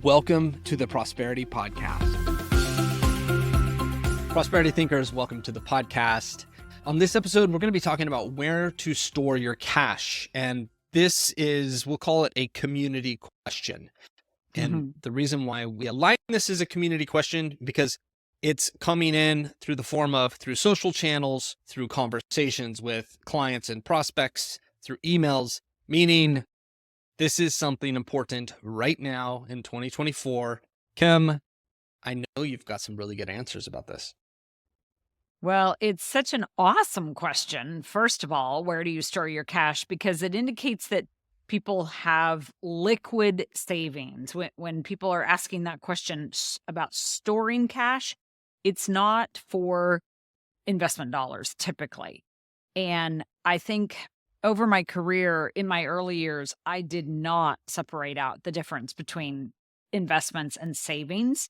Welcome to the Prosperity Podcast. Prosperity Thinkers, welcome to the podcast. On this episode, we're going to be talking about where to store your cash. And this is, we'll call it a community question. And the reason why we align this as a community question, because it's coming in through the form of through social channels, through conversations with clients and prospects, through emails, meaning this is something important right now in 2024. Kim, I know you've got some really good answers about this. Well, it's such an awesome question. First of all, where do you store your cash? Because it indicates that people have liquid savings. When people are asking that question about storing cash, it's not for investment dollars typically. And I think over my career, in my early years, I did not separate out the difference between investments and savings.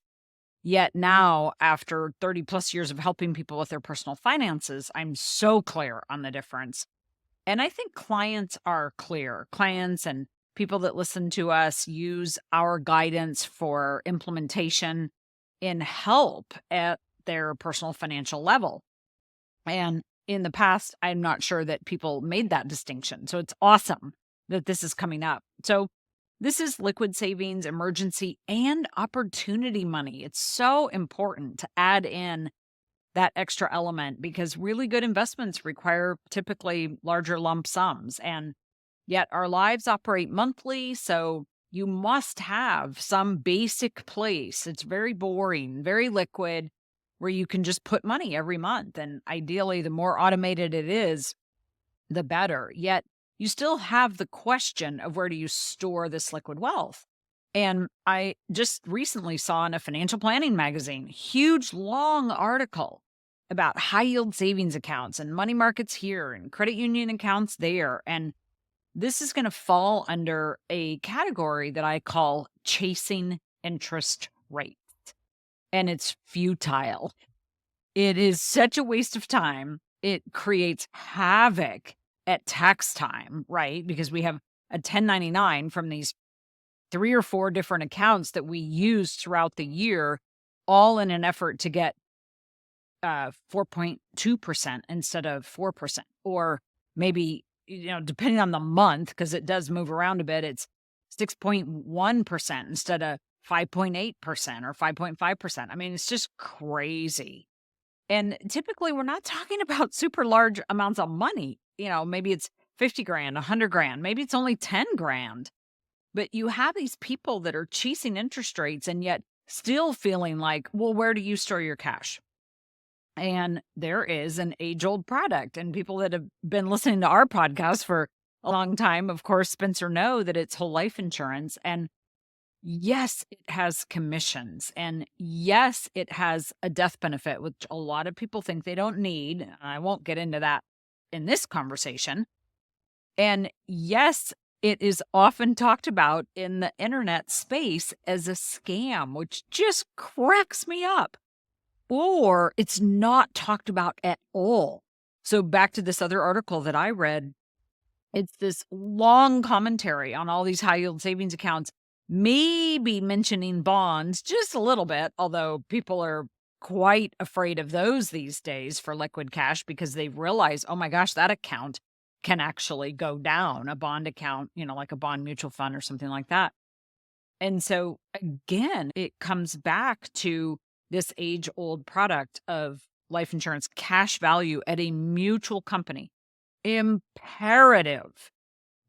Yet now, after 30 plus years of helping people with their personal finances, I'm so clear on the difference. And I think clients are clear. Clients and people that listen to us use our guidance for implementation in help at their personal financial level. And in the past, I'm not sure that people made that distinction. So it's awesome that this is coming up. So this is liquid savings, emergency, and opportunity money. It's so important to add in that extra element because really good investments require typically larger lump sums. And yet our lives operate monthly. So you must have some basic place. It's very boring, very liquid, where you can just put money every month. And ideally, the more automated it is, the better. Yet you still have the question of where do you store this liquid wealth? And I just recently saw in a financial planning magazine, huge long article about high yield savings accounts and money markets here and credit union accounts there. And this is going to fall under a category that I call chasing interest rates. And it's futile. It is such a waste of time. It creates havoc at tax time, right? Because we have a 1099 from these 3 or 4 different accounts that we use throughout the year, all in an effort to get 4.2% instead of 4%. Or maybe, depending on the month, because it does move around a bit, it's 6.1% instead of 5.8% or 5.5%. I mean, it's just crazy. And typically we're not talking about super large amounts of money. Maybe it's 50 grand, 100 grand, maybe it's only 10 grand. But you have these people that are chasing interest rates and yet still feeling like, well, where do you store your cash? And there is an age-old product. And people that have been listening to our podcast for a long time, of course, Spencer, know that it's whole life insurance. And yes, it has commissions. And yes, it has a death benefit, which a lot of people think they don't need. I won't get into that in this conversation. And yes, it is often talked about in the internet space as a scam, which just cracks me up. Or it's not talked about at all. So back to this other article that I read, it's this long commentary on all these high yield savings accounts, maybe mentioning bonds just a little bit, although people are quite afraid of those these days for liquid cash because they realize, oh my gosh, that account can actually go down, a bond account, like a bond mutual fund or something like that. And so again, it comes back to this age-old product of life insurance cash value at a mutual company. Imperative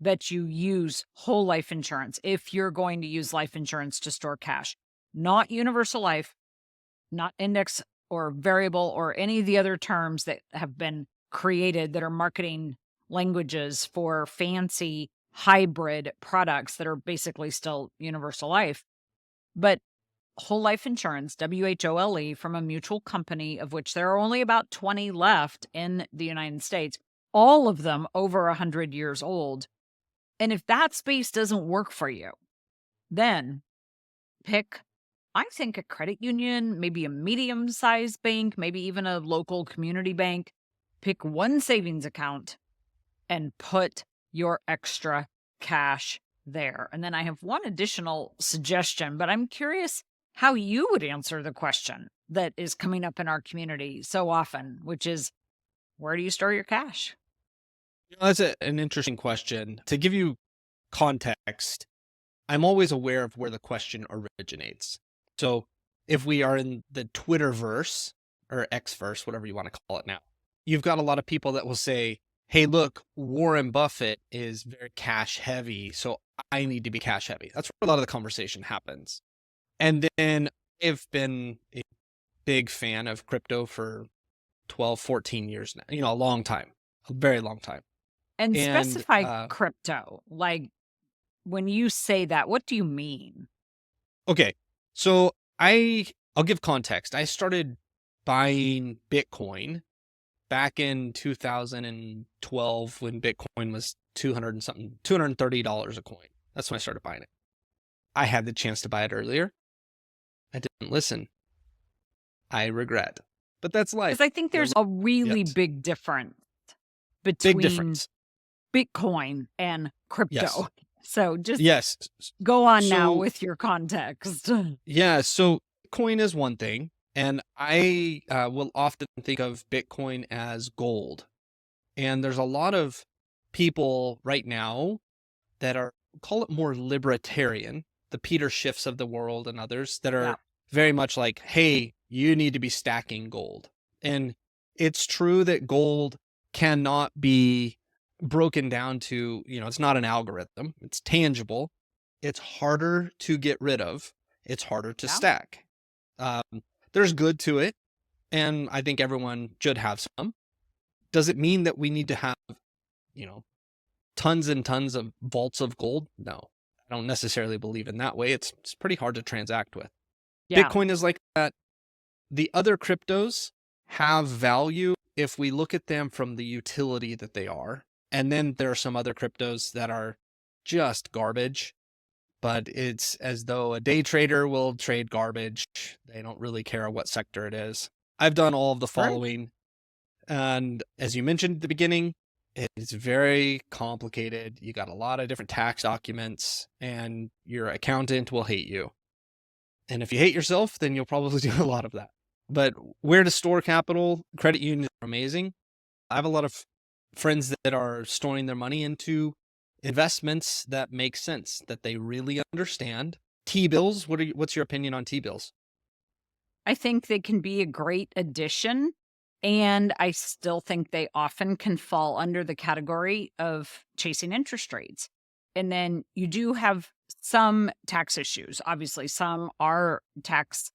that you use whole life insurance if you're going to use life insurance to store cash, not universal life, not index or variable or any of the other terms that have been created that are marketing languages for fancy hybrid products that are basically still universal life. But whole life insurance, WHOLE, from a mutual company of which there are only about 20 left in the United States, all of them over 100 years old. And if that space doesn't work for you, then pick, I think, a credit union, maybe a medium-sized bank, maybe even a local community bank. Pick one savings account and put your extra cash there. And then I have one additional suggestion, but I'm curious how you would answer the question that is coming up in our community so often, which is, where do you store your cash? That's an interesting question. To give you context, I'm always aware of where the question originates. So if we are in the Twitterverse or Xverse, whatever you want to call it now, you've got a lot of people that will say, hey, look, Warren Buffett is very cash heavy, so I need to be cash heavy. That's where a lot of the conversation happens. And then I've been a big fan of crypto for 12, 14 years now, a long time, a very long time. And And specify crypto. Like when you say that, what do you mean? okay, so I'll give context. I started buying Bitcoin back in 2012 when Bitcoin was 200 and something, $230 a coin. That's when I started buying it. I had the chance to buy it earlier. I didn't listen. I regret. But that's life. Because I think there's a really Yes. big difference Big between difference. Bitcoin and crypto. Yes. So just Yes. go on now So- with your context. Yeah. So Bitcoin is one thing. And I will often think of Bitcoin as gold. And there's a lot of people right now that are, call it more libertarian, the Peter Schiffs of the world and others that are Yeah. very much like, hey, you need to be stacking gold. And it's true that gold cannot be broken down to, it's not an algorithm. It's tangible. It's harder to get rid of. It's harder to Yeah. stack. There's good to it. And I think everyone should have some. Does it mean that we need to have, tons and tons of vaults of gold? No, I don't necessarily believe in that way. It's pretty hard to transact with. Yeah. Bitcoin is like that. The other cryptos have value if we look at them from the utility that they are. And then there are some other cryptos that are just garbage, but it's as though a day trader will trade garbage. They don't really care what sector it is. I've done all of the Right. following. And as you mentioned at the beginning, it's very complicated. You got a lot of different tax documents, and your accountant will hate you. And if you hate yourself, then you'll probably do a lot of that. But where to store capital, credit unions are amazing. I have a lot of friends that are storing their money into investments that make sense, that they really understand. T-bills, what's your opinion on T-bills? I think they can be a great addition. And I still think they often can fall under the category of chasing interest rates. And then you do have some tax issues. Obviously, some are tax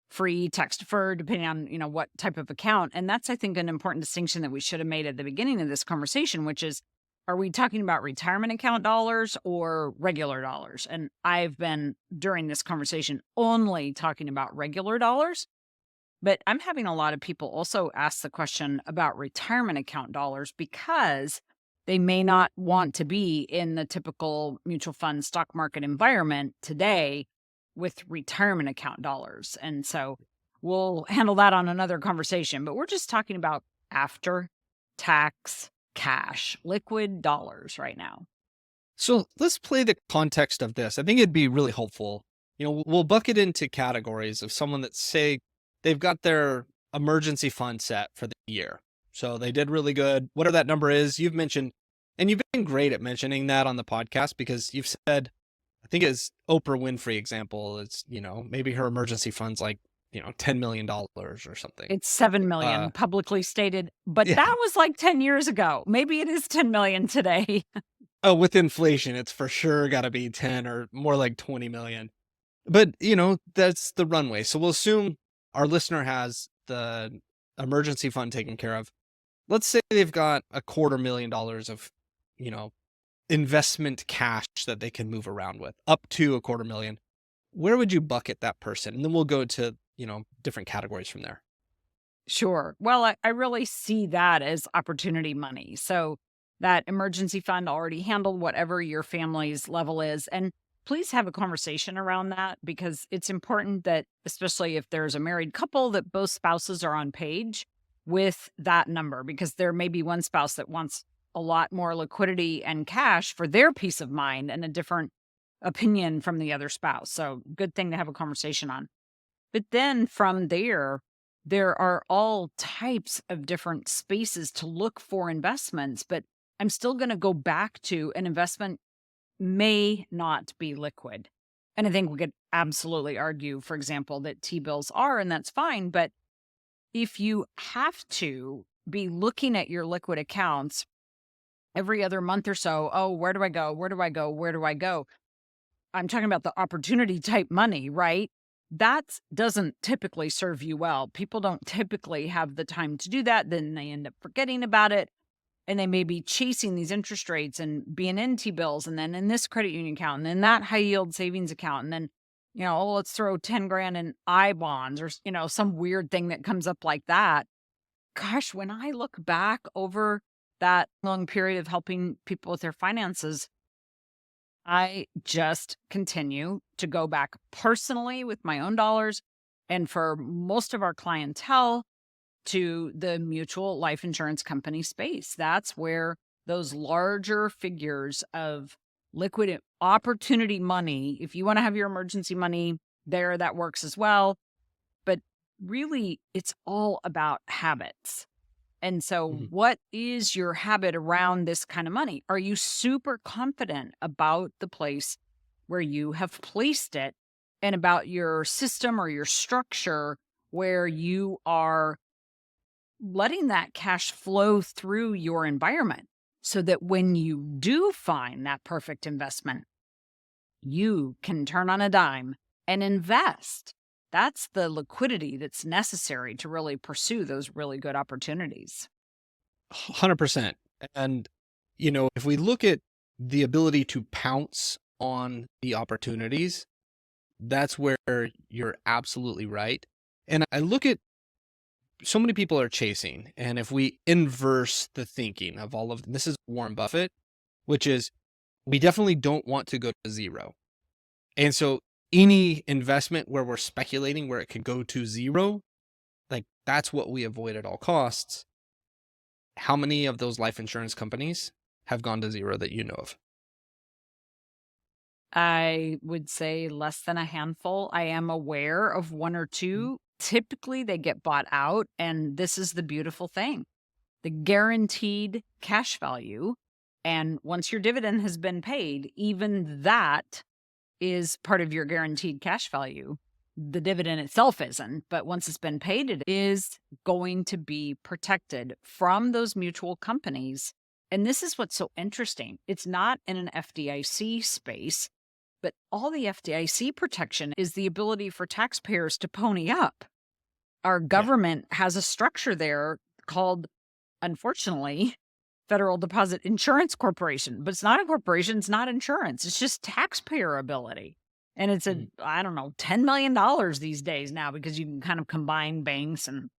free, tax deferred, depending on, what type of account. And that's, I think, an important distinction that we should have made at the beginning of this conversation, which is, are we talking about retirement account dollars or regular dollars? And I've been, during this conversation, only talking about regular dollars. But I'm having a lot of people also ask the question about retirement account dollars because they may not want to be in the typical mutual fund stock market environment today with retirement account dollars. And so we'll handle that on another conversation. But we're just talking about after tax cash, liquid dollars right now. So let's play the context of this. I think it'd be really helpful. We'll bucket into categories of someone that say they've got their emergency fund set for the year. So they did really good. Whatever that number is, you've mentioned, and you've been great at mentioning that on the podcast because you've said, I think it's Oprah Winfrey example is, maybe her emergency fund's like, $10 million or something. It's 7 million publicly stated, but yeah. that was like 10 years ago. Maybe it is 10 million today. Oh, with inflation, it's for sure got to be 10 or more like 20 million. But, that's the runway. So we'll assume our listener has the emergency fund taken care of. Let's say they've got $250,000 of, investment cash that they can move around with, up to $250,000. Where would you bucket that person? And then we'll go to, different categories from there. Sure. Well, I really see that as opportunity money. So that emergency fund already handled whatever your family's level is. And please have a conversation around that because it's important that, especially if there's a married couple, that both spouses are on page with that number because there may be one spouse that wants a lot more liquidity and cash for their peace of mind and a different opinion from the other spouse. So good thing to have a conversation on. But then from there are all types of different spaces to look for investments, but I'm still going to go back to an investment may not be liquid. And I think we could absolutely argue, for example, that T-bills are, and that's fine. But if you have to be looking at your liquid accounts every other month or so, oh, where do I go? Where do I go? Where do I go? I'm talking about the opportunity type money, right? That doesn't typically serve you well. People don't typically have the time to do that. Then they end up forgetting about it. And they may be chasing these interest rates and being in T-bills and then in this credit union account and then that high yield savings account. And then, oh, let's throw 10 grand in I bonds or, some weird thing that comes up like that. Gosh, when I look back over that long period of helping people with their finances, I just continue to go back personally with my own dollars and for most of our clientele to the mutual life insurance company space. That's where those larger figures of liquid opportunity money, if you want to have your emergency money there, that works as well. But really, it's all about habits. And so, what is your habit around this kind of money? Are you super confident about the place where you have placed it and about your system or your structure where you are letting that cash flow through your environment so that when you do find that perfect investment, you can turn on a dime and invest? That's the liquidity that's necessary to really pursue those really good opportunities. 100%. And, if we look at the ability to pounce on the opportunities, that's where you're absolutely right. And I look at so many people are chasing. And if we inverse the thinking of all of this is Warren Buffett, which is we definitely don't want to go to zero. And so any investment where we're speculating where it could go to zero, like that's what we avoid at all costs. How many of those life insurance companies have gone to zero that you know of? I would say less than a handful. I am aware of one or two. Typically, they get bought out. And this is the beautiful thing, the guaranteed cash value. And once your dividend has been paid, even that is part of your guaranteed cash value. The dividend itself isn't, but once it's been paid, it is going to be protected from those mutual companies. And this is what's so interesting. It's not in an FDIC space, but all the FDIC protection is the ability for taxpayers to pony up. Our government has a structure there called, unfortunately, Federal Deposit Insurance Corporation, but it's not a corporation. It's not insurance. It's just taxpayer ability. And it's I don't know, $10 million these days now because you can kind of combine banks and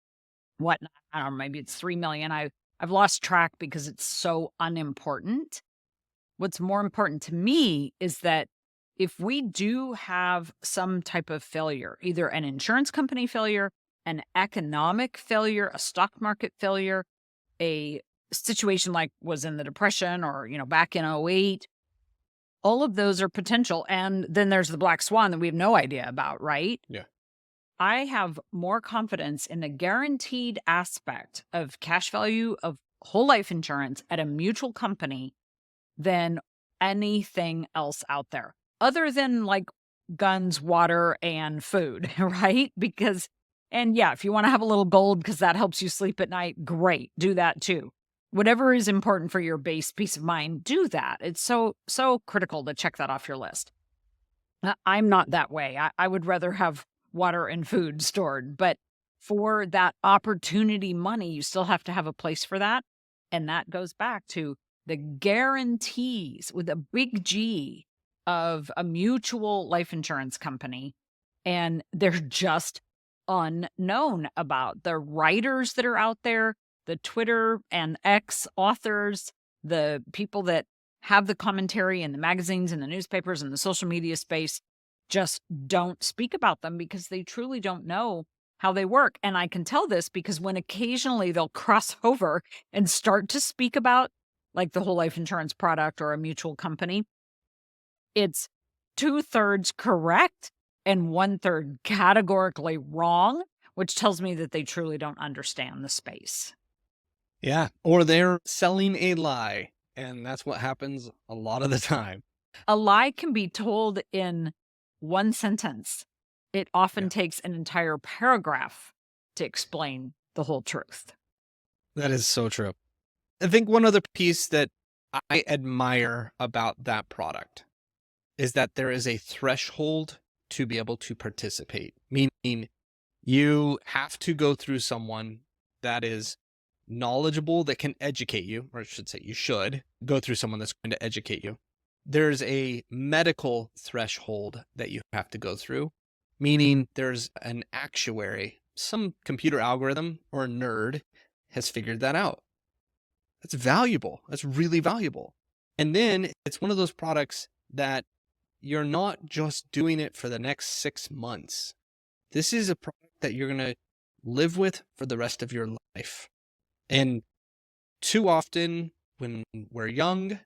whatnot. I don't know, maybe it's 3 million. I've lost track because it's so unimportant. What's more important to me is that if we do have some type of failure, either an insurance company failure, an economic failure, a stock market failure, a situation like was in the Depression or, back in '08, all of those are potential. And then there's the black swan that we have no idea about, right? Yeah. I have more confidence in the guaranteed aspect of cash value of whole life insurance at a mutual company than anything else out there, other than like guns, water, and food, right? If you want to have a little gold because that helps you sleep at night, great, do that too. Whatever is important for your base peace of mind, do that. It's so critical to check that off your list. I'm not that way. I would rather have water and food stored, but for that opportunity money, you still have to have a place for that. And that goes back to the guarantees with a big G of a mutual life insurance company. And they're just unknown about the writers that are out there, the Twitter and X authors, the people that have the commentary in the magazines and the newspapers and the social media space just don't speak about them because they truly don't know how they work. And I can tell this because when occasionally they'll cross over and start to speak about like the whole life insurance product or a mutual company, it's 2/3 correct and 1/3 categorically wrong, which tells me that they truly don't understand the space. Yeah. Or they're selling a lie. And that's what happens a lot of the time. A lie can be told in one sentence. It often takes an entire paragraph to explain the whole truth. That is so true. I think one other piece that I admire about that product is that there is a threshold to be able to participate, meaning you have to go through someone that is knowledgeable, that can educate you, or I should say you should go through someone that's going to educate you. There's a medical threshold that you have to go through, meaning there's an actuary, some computer algorithm or a nerd has figured that out. That's valuable. That's really valuable. And then it's one of those products that you're not just doing it for the next 6 months. This is a product that you're going to live with for the rest of your life. And too often when we're young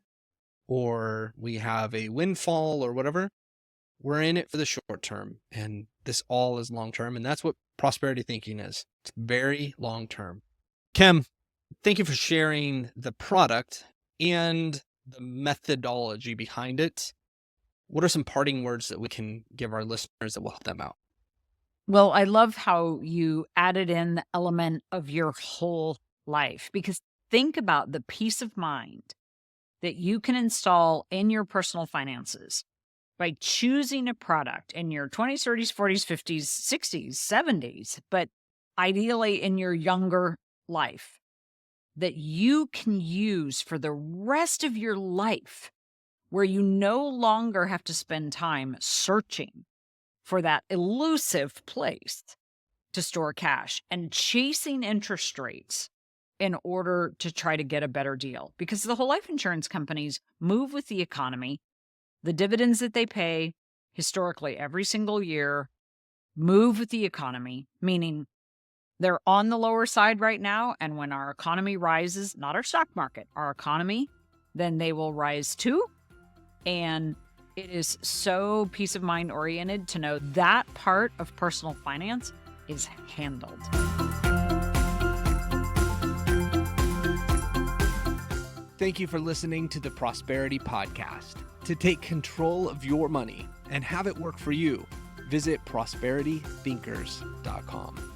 or we have a windfall or whatever, we're in it for the short term. And this all is long term. And that's what prosperity thinking is. It's very long term. Kim, thank you for sharing the product and the methodology behind it. What are some parting words that we can give our listeners that will help them out? Well, I love how you added in the element of your whole life, because think about the peace of mind that you can install in your personal finances by choosing a product in your 20s, 30s, 40s, 50s, 60s, 70s, but ideally in your younger life, that you can use for the rest of your life, where you no longer have to spend time searching for that elusive place to store cash and chasing interest rates in order to try to get a better deal. Because the whole life insurance companies move with the economy. The dividends that they pay historically every single year move with the economy, meaning they're on the lower side right now. And when our economy rises, not our stock market, our economy, then they will rise too. And it is so peace of mind oriented to know that part of personal finance is handled. Thank you for listening to the Prosperity Podcast. To take control of your money and have it work for you, visit prosperitythinkers.com.